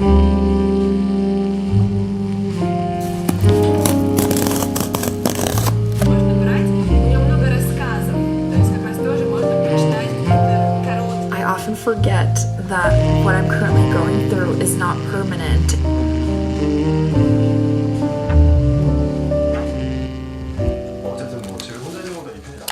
I often forget that what I'm currently going through is not permanent. 어쨌든 뭐 제일 혼자 있는 것보다 이 편이 나.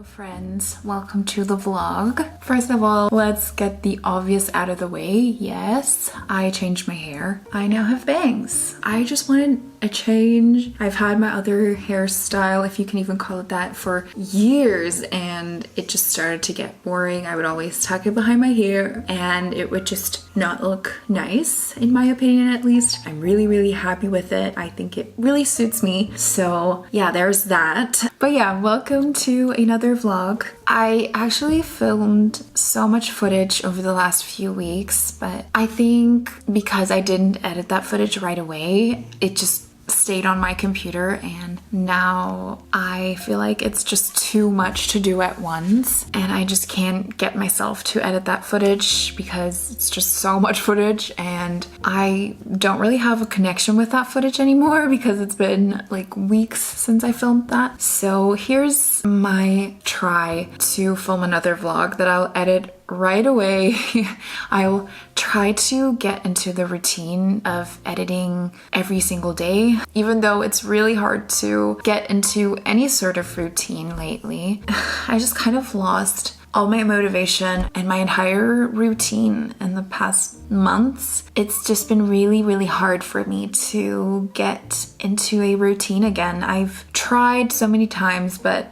Friends, welcome to the vlog. First of all, let's get the obvious out of the way. Yes, I changed my hair. I now have bangs. I just wanted a change. I've had my other hairstyle, if you can even call it that, for years, and it just started to get boring. I would always tuck it behind my hair and it would just not look nice, in my opinion at least. I'm really happy with it. I think it really suits me. So yeah, there's that. But yeah, welcome to another vlog. I actually filmed filmed so much footage over the last few weeks, but I think because I didn't edit that footage right away, it just stayed on my computer, and now I feel like it's just too much to do at once, and I just can't get myself to edit that footage because it's just so much footage, and I don't really have a connection with that footage anymore because it's been like weeks since I filmed that. So here's my try to film another vlog that I'll edit right away. I'll try to get into the routine of editing every single day, even though it's really hard to get into any sort of routine lately. I just kind of lost all my motivation and my entire routine in the past months. It's just been really, really hard for me to get into a routine again. I've tried so many times, but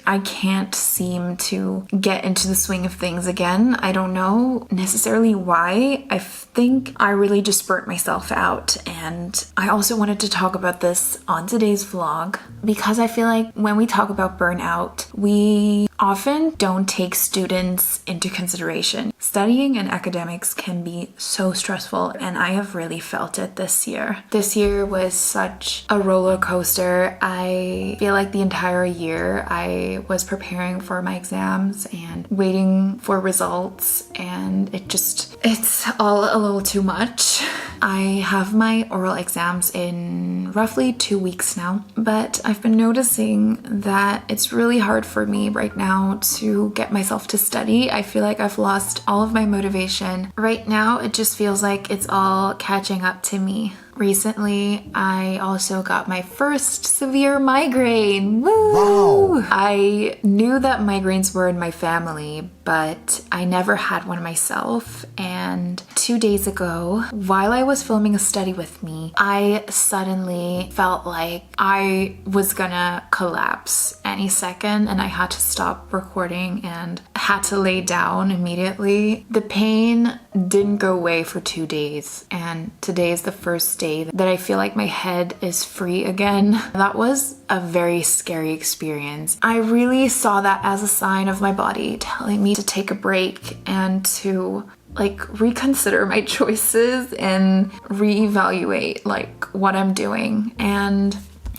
I can't seem to get into the swing of things again. I don't know necessarily why. I think I really just burnt myself out. And I also wanted to talk about this on today's vlog because I feel like when we talk about burnout, we often don't take students into consideration. Studying and academics can be so stressful, and I have really felt it this year. This year was such a roller coaster. I feel like the entire year I was preparing for my exams and waiting for results, and it's all a little too much. I have my oral exams in roughly 2 weeks now, but I've been noticing that it's really hard for me right now to get myself to study. I feel like I've lost all of my motivation. Right now, it just feels like it's all catching up to me. Recently, I also got my first severe migraine. Woo! Wow. I knew that migraines were in my family, but I never had one myself. And 2 days ago, while I was filming a study with me, I suddenly felt like I was gonna collapse any second, and I had to stop recording and had to lay down immediately. The pain didn't go away for 2 days, and today is the first day that I feel like my head is free again. That was a very scary experience. I really saw that as a sign of my body telling me to take a break and to reconsider my choices and reevaluate what I'm doing. And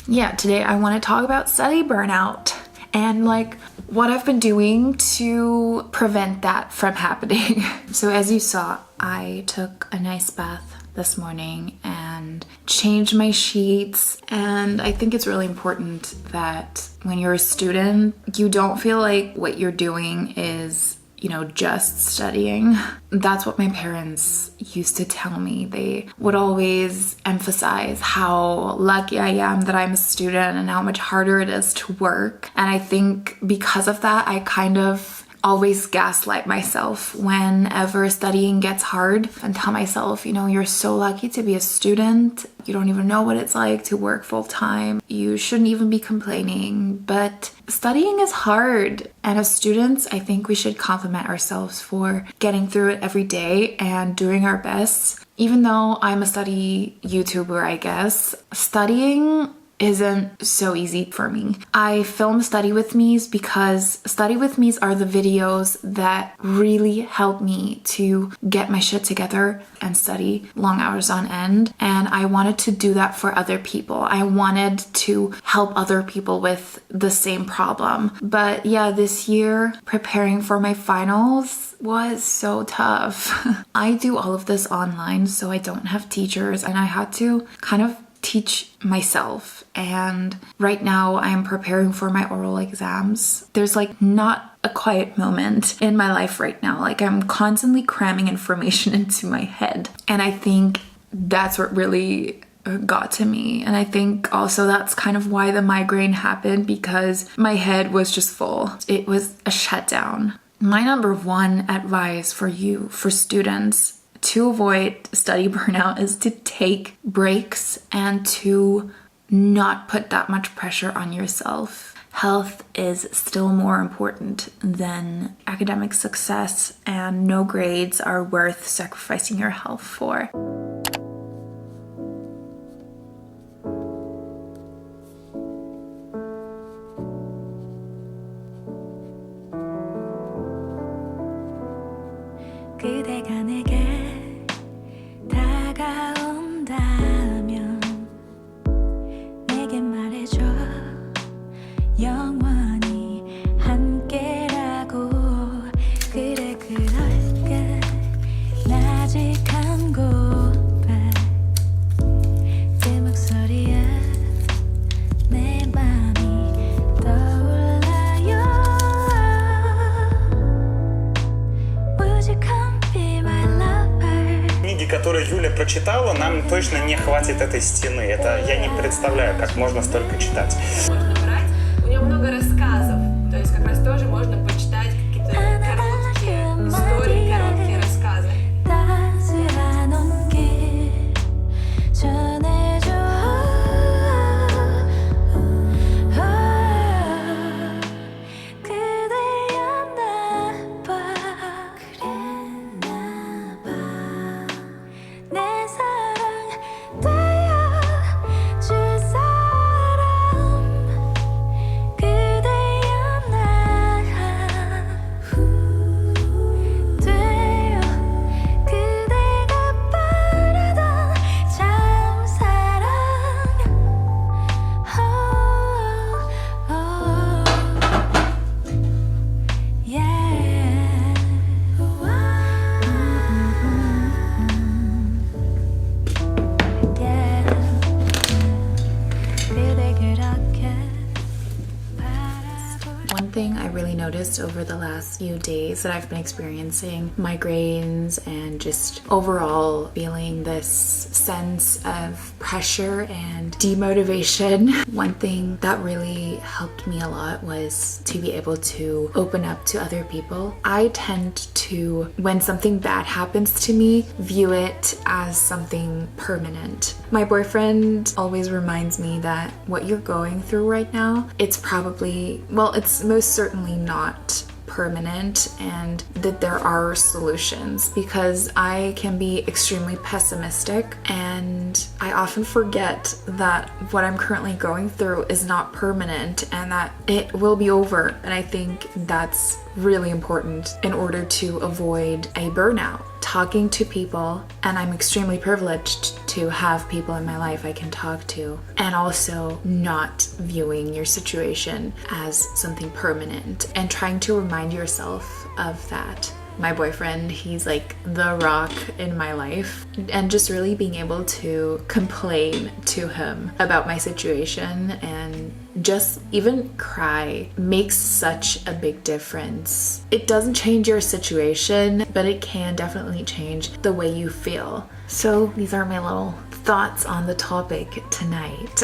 yeah, today I want to talk about study burnout and what I've been doing to prevent that from happening. So as you saw, I took a nice bath this morning and changed my sheets. And I think it's really important that when you're a student, you don't feel like what you're doing is just studying. That's what my parents used to tell me. They would always emphasize how lucky I am that I'm a student and how much harder it is to work. And I think because of that, I kind of always gaslight myself whenever studying gets hard and tell myself, you're so lucky to be a student. You don't even know what it's like to work full time. You shouldn't even be complaining. But studying is hard. And as students, I think we should compliment ourselves for getting through it every day and doing our best. Even though I'm a study YouTuber, I guess, studying isn't so easy for me. I film study with me's because study with me's are the videos that really help me to get my shit together and study long hours on end. And I wanted to do that for other people. I wanted to help other people with the same problem. But yeah, this year preparing for my finals was so tough. I do all of this online, so I don't have teachers, and I had to kind of teach myself. And right now I'm preparing for my oral exams. There's not a quiet moment in my life right now. I'm constantly cramming information into my head. And I think that's what really got to me. And I think also that's kind of why the migraine happened, because my head was just full. It was a shutdown. My number one advice for students to avoid study burnout is to take breaks and to not put that much pressure on yourself. Health is still more important than academic success, and no grades are worth sacrificing your health for. книги, которые Юля прочитала, нам точно не хватит этой стены. Это я не представляю, как можно столько читать. Можно брать. У него много рассказов. То есть как раз тоже можно почитать какие-то короткие истории, короткие рассказы. One thing I really noticed over the last few days that I've been experiencing migraines and just overall feeling this sense of pressure and demotivation. One thing that really helped me a lot was to be able to open up to other people. I tend to, when something bad happens to me, view it as something permanent. My boyfriend always reminds me that what you're going through right now, it's probably, well, it's most certainly not permanent, and that there are solutions, because I can be extremely pessimistic and I often forget that what I'm currently going through is not permanent and that it will be over. And I think that's really important in order to avoid a burnout. Talking to people, and I'm extremely privileged to have people in my life I can talk to, and also not viewing your situation as something permanent and trying to remind yourself of that. My boyfriend, he's like the rock in my life, and just really being able to complain to him about my situation and just even cry makes such a big difference. It doesn't change your situation, but it can definitely change the way you feel. So these are my little thoughts on the topic tonight.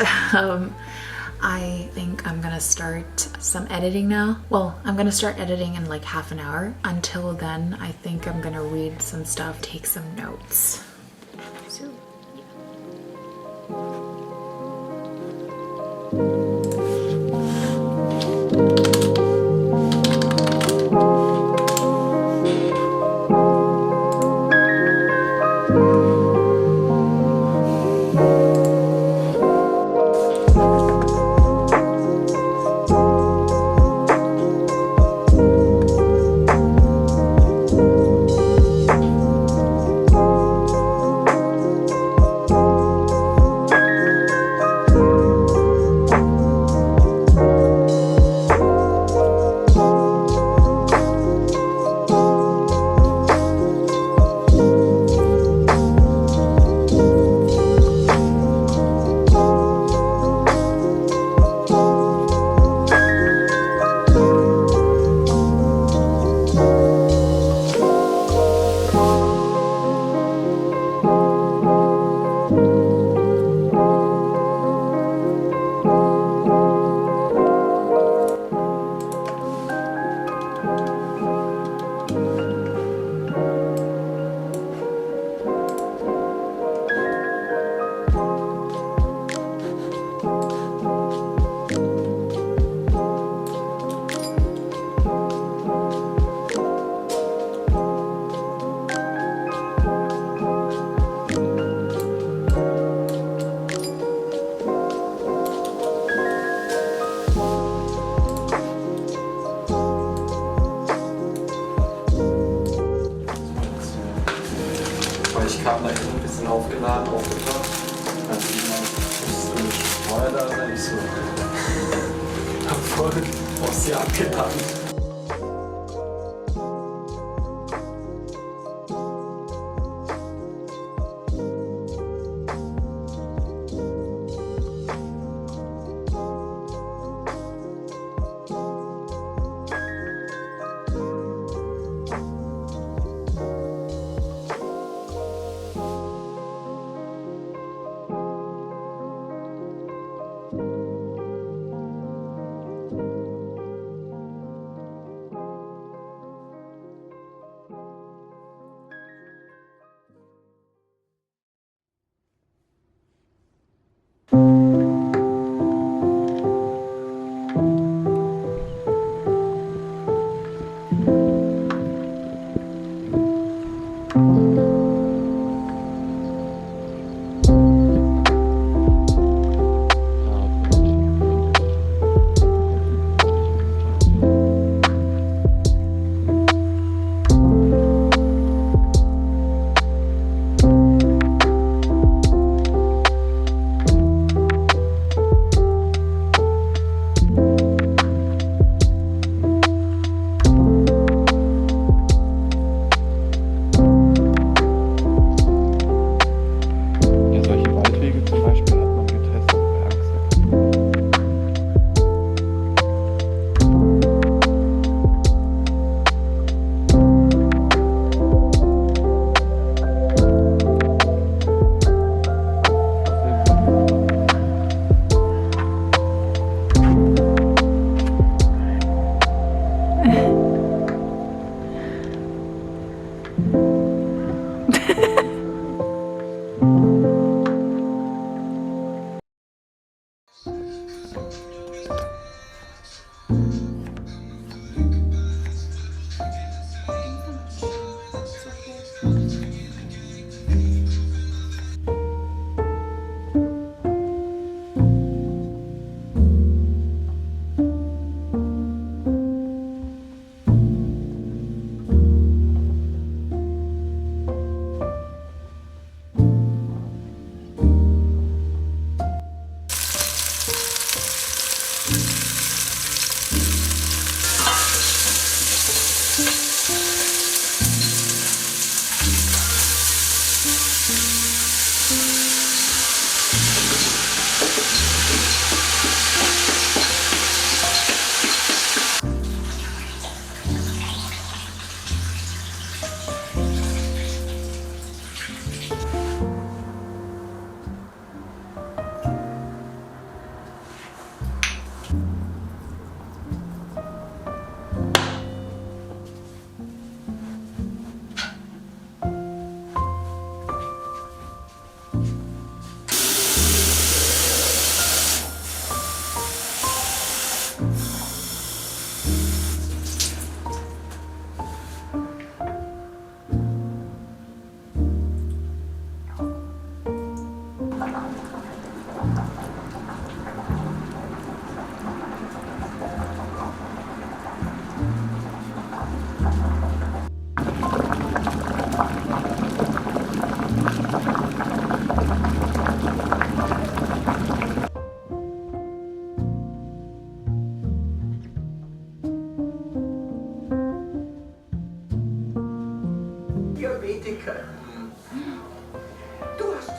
I think I'm gonna start some editing now. Well, I'm gonna start editing in like half an hour. Until then, I think I'm gonna read some stuff, take some notes. So, Weil ich kam da hin, ein bisschen aufgeladen, aufgetaucht. Als ich musste ein Feuer da sein, ich so hab voll aus dir abgelangt.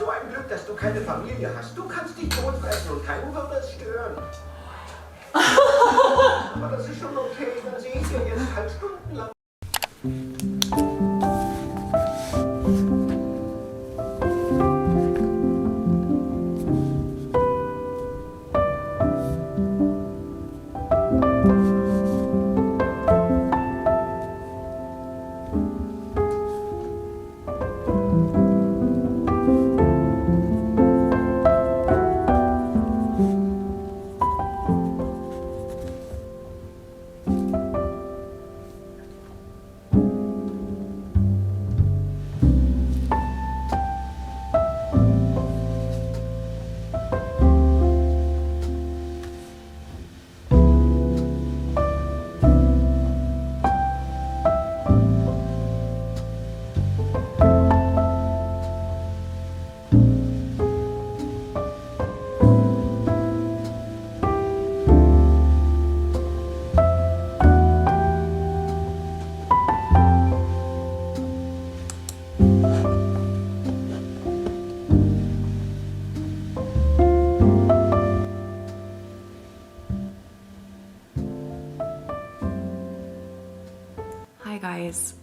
so ein Glück, dass du keine Familie hast. Du kannst dich totfressen und keinen wird das stören. Aber das ist schon okay, dann sehe ich dir jetzt halt stundenlang. Hi guys.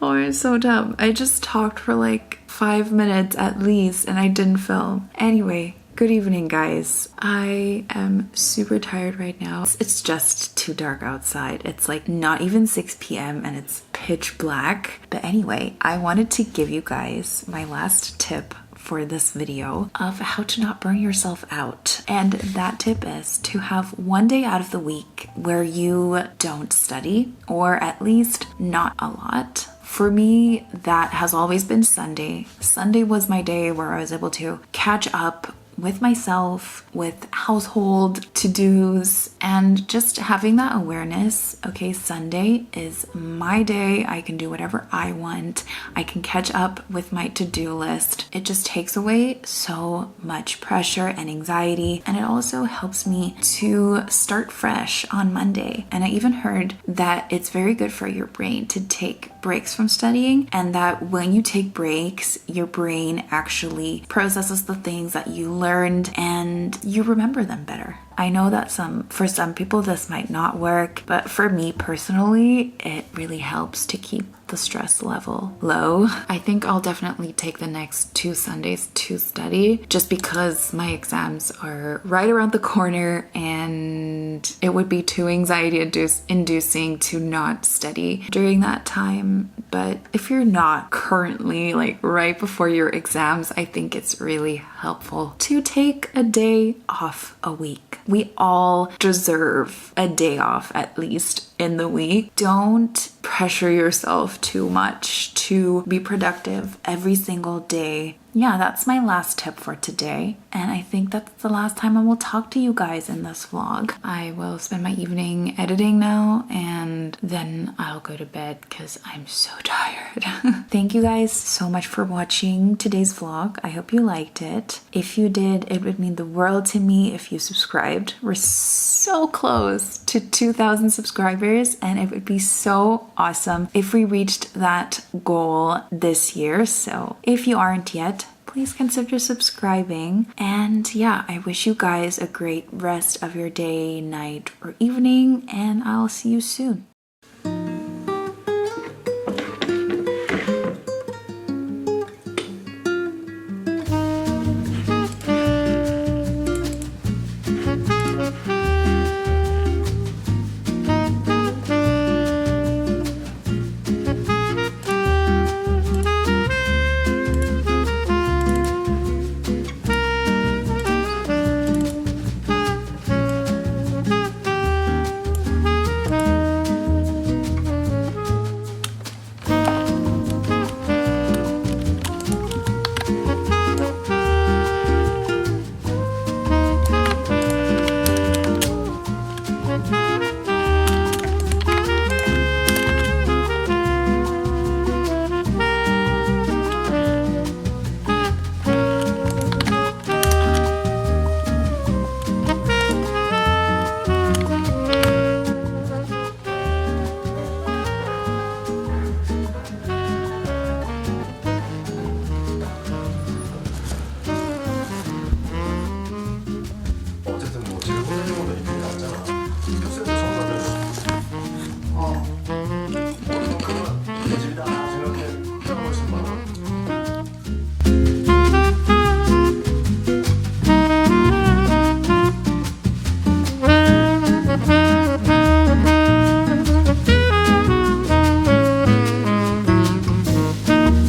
Oh, I'm so dumb. I just talked for like 5 minutes at least and I didn't film. Anyway, good evening guys. I am super tired right now. It's just too dark outside. It's like not even 6 p.m. and it's pitch black. But anyway, I wanted to give you guys my last tip for this video of how to not burn yourself out. And that tip is to have one day out of the week where you don't study, or at least not a lot. For me, that has always been Sunday. Sunday was my day where I was able to catch up with myself, with household to-dos, and just having that awareness, okay, Sunday is my day. I can do whatever I want. I can catch up with my to-do list. It just takes away so much pressure and anxiety, and it also helps me to start fresh on Monday. And I even heard that it's very good for your brain to take breaks from studying, and that when you take breaks, your brain actually processes the things that you learned and you remember them better. I know that for some people this might not work, but for me personally, it really helps to keep the stress level low. I think I'll definitely take the next 2 Sundays to study just because my exams are right around the corner and it would be too anxiety inducing to not study during that time. But if you're not currently like right before your exams, I think it's really helpful to take a day off a week. We all deserve a day off at least in the week. Don't pressure yourself too much to be productive every single day. Yeah, that's my last tip for today. And I think that's the last time I will talk to you guys in this vlog. I will spend my evening editing now and then I'll go to bed because I'm so tired. Thank you guys so much for watching today's vlog. I hope you liked it. If you did, it would mean the world to me if you subscribed. We're so close to 2,000 subscribers and it would be so awesome if we reached that goal this year. So if you aren't yet, please consider subscribing. And yeah, I wish you guys a great rest of your day, night, or evening, and I'll see you soon.